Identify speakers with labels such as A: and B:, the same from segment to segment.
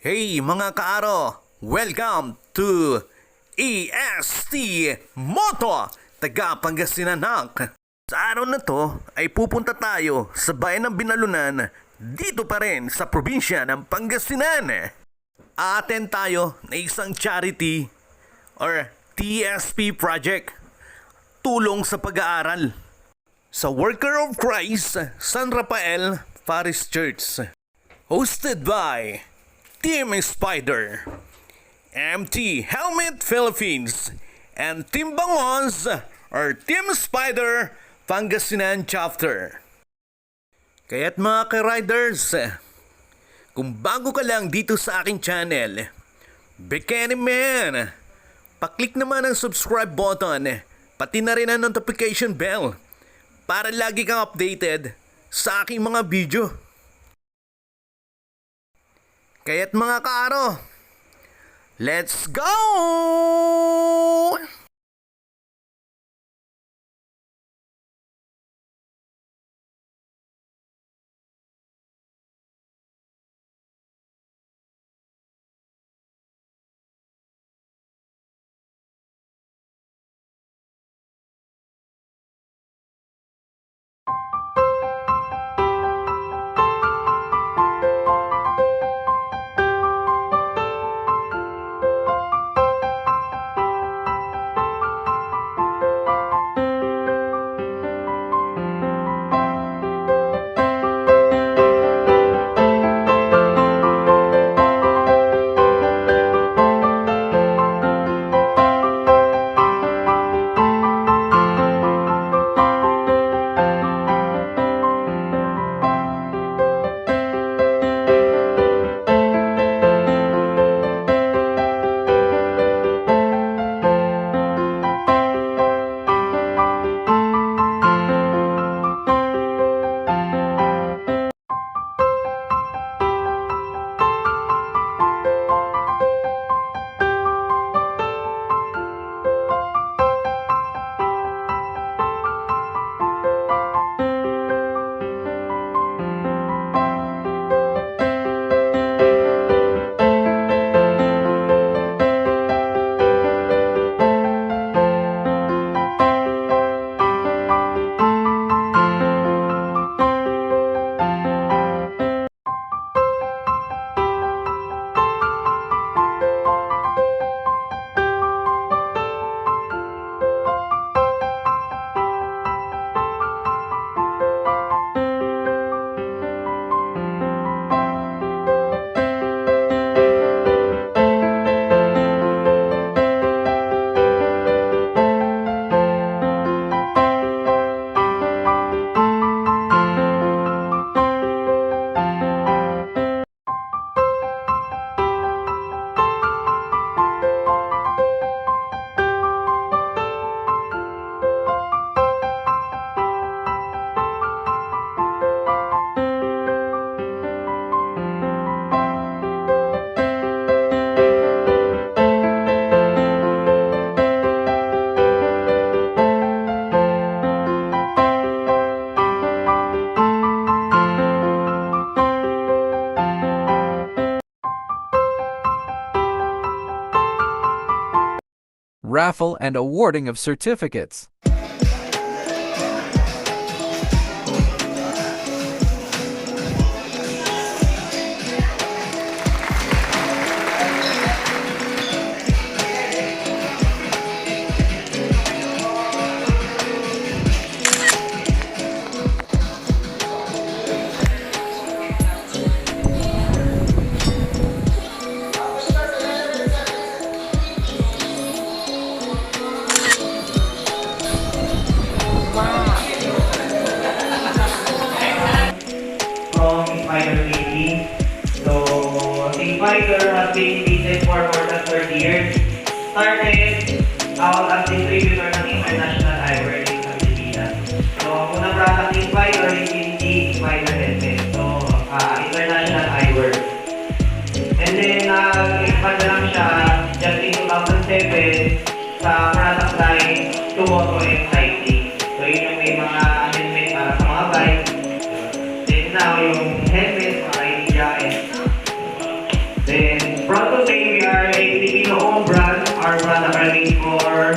A: Hey mga kaaro! Welcome to Est Moto, taga Pangasinan. Sa araw na to ay pupunta tayo sa bayan ng Binalonan, dito pa rin sa probinsya ng Pangasinan. A-attend tayo na isang charity or TSP project, Tulong sa Pag-aaral, sa Worker of Christ, San Rafael Parish Church. Hosted by Team Spider, MT Helmet Philippines, and Team Bangos or Team Spider Pangasinan Chapter. Kaya't mga ka-riders, kung bago ka lang dito sa aking channel, Bikini Man, paklik naman ang subscribe button, pati na rin ang notification bell para lagi kang updated sa aking mga video. Kaya't mga kaaro, let's go!
B: Raffle and awarding of certificates.
C: Fighter has been seated for more than 30 years. Started out as distributor ng International Eyewear in Pangasinan. So, ang unang product ng Fighter is the Spider Helmet. So, International Eyewear. And then, nag-expand na lang siya just in 2007 sa product line to Moto and Cycling. So, yun yung may mga helmet para sa mga bike. Then now, yung helmet, mga jacket. Then, product are made for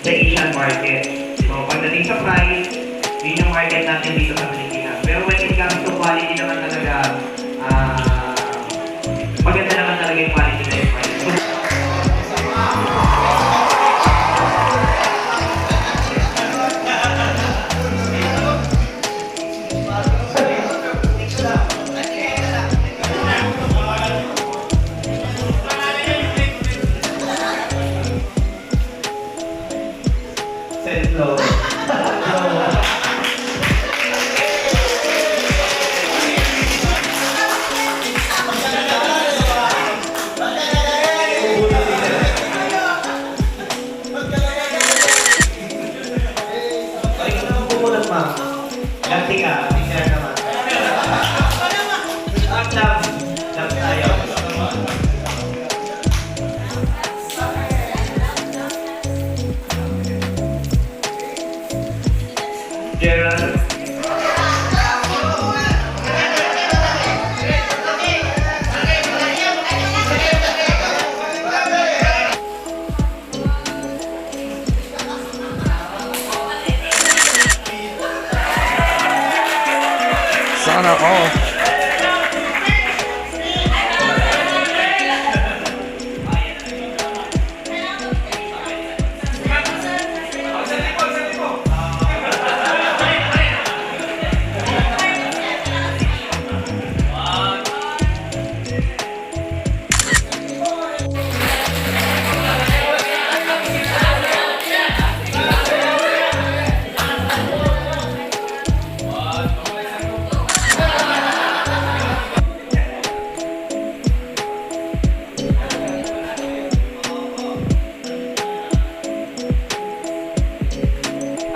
C: the Asian market. So pagdating sa price, yun yung market natin dito sa Pilipinas. Pero when it comes to quality naman talaga, maganda naman talaga yung quality na yung price. Slow. Ganti ka, tingnan naman. Love tayo. Gerald.
B: Sana all.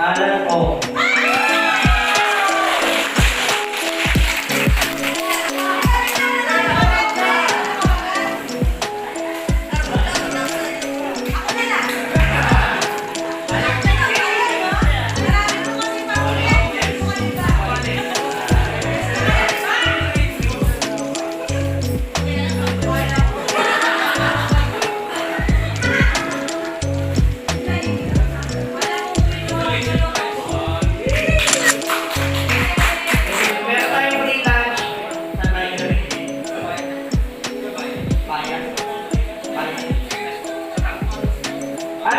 C: Alam ko.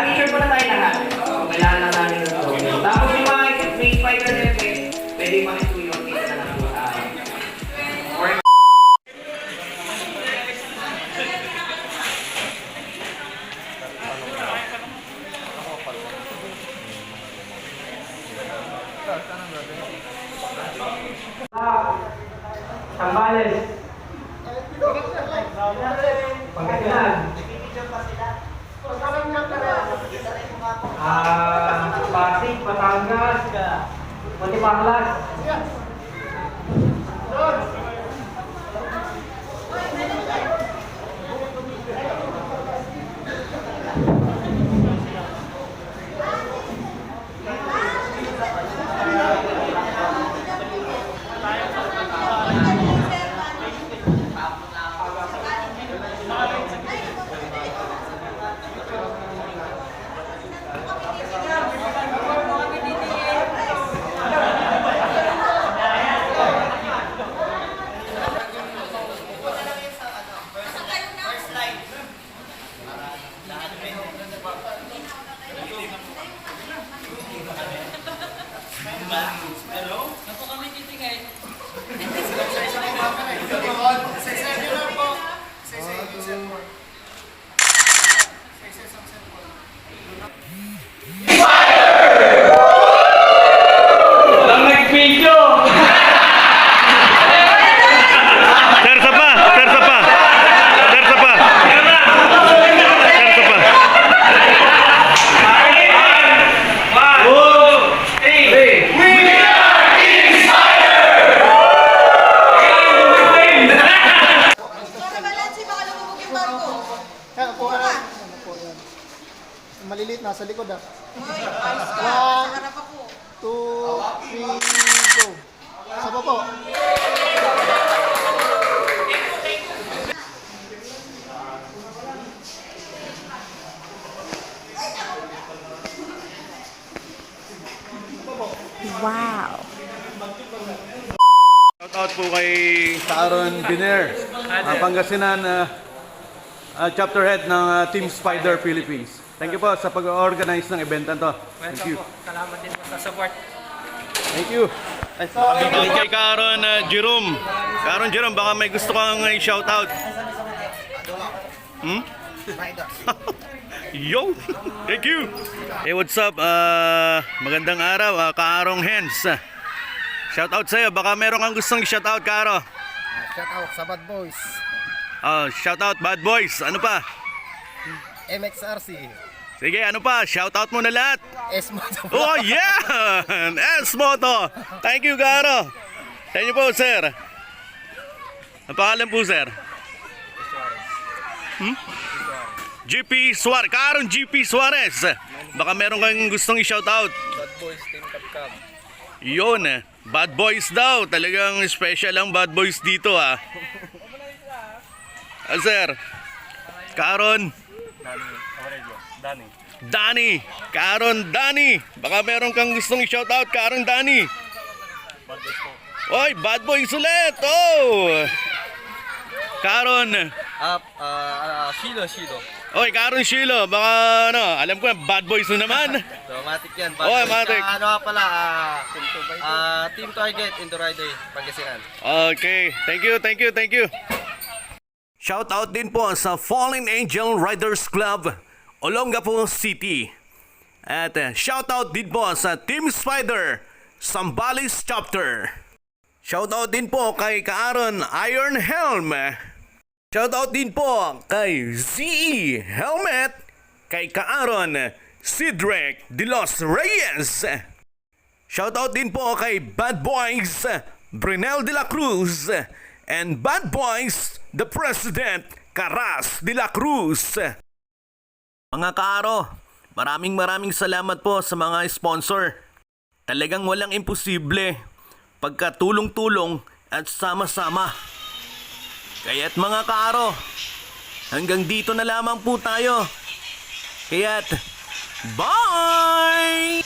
C: T-shirt po na tayo lahat. Kailangan lang namin ito. Tapos yung mga may fighter natin, pwede makisuyo dito na lang po tayo. Or Sambales. Pangasinan. Pasig, Batangas, Montipanglas.
D: Hello? Napo kami titingay.
C: Walang nag-video!
A: Tersa pa! Tersa pa! Tersa pa! Tersa pa!
E: Maliliit na sa likod ah.
F: Ay, ayos ka. Sa harap ako.
E: 2, 3, go. Sa pa po.
G: Wow.
B: Shoutout po kay Aaron Biner, Pangasinan chapter head ng Team Spider Philippines. Thank you po sa pag-organize ng event na to. Thank you.
D: Salamat din po sa support.
B: Thank you.
A: Shoutout kay Karon Jerome. Karon Jerome, baka may gusto kang i-shoutout. Yo! Thank you! Hey, what's up? Magandang araw, Kaarong Hens. Shoutout sa'yo. Baka meron kang gustong i-shoutout, Karo.
E: Shoutout sa Bad Boys.
A: Shoutout, Bad Boys. Ano pa?
E: MXRC.
A: Sige, ano pa? Shoutout mo na lahat.
E: Est Moto.
A: Oh, yeah! Est Moto. Thank you, Karo. Thank you po, sir. Ang pangalan po, sir? GP Suarez. Karon GP Suarez. Baka meron kang gustong i-shoutout.
E: Bad Boys Team Kapkam.
A: Yun, Bad Boys daw. Talagang special ang Bad Boys dito, ha. Sir. Karon. Danny. Karon Danny. Baka meron kang gustong i-shoutout, Karon Danny. Oy, Bad Boys ulit. Oh. Karon.
E: Shilo.
A: Oy, Karon Shilo. Baka ano, alam ko Bad Boys na naman.
E: Matic yan.
A: Oy, Matic.
E: Ano pala, Team Target, Indoride, Pangasinan.
A: Okay. Thank you. Shoutout din po sa Fallen Angel Riders Club, Olongapo City. At shoutout din po sa Team Spider, Sambales Chapter. Shoutout din po kay Kaaron Iron Helm. Shoutout din po kay ZE Helmet, kay Kaaron Cedric de los Reyes. Shoutout din po kay Bad Boys Brinel de la Cruz and Bad Boys the President Caras de la Cruz. Mga kaaro, maraming salamat po sa mga sponsor. Talagang walang imposible pagka tulong-tulong at sama-sama. Kaya't mga kaaro, hanggang dito na lamang po tayo. Kaya't bye!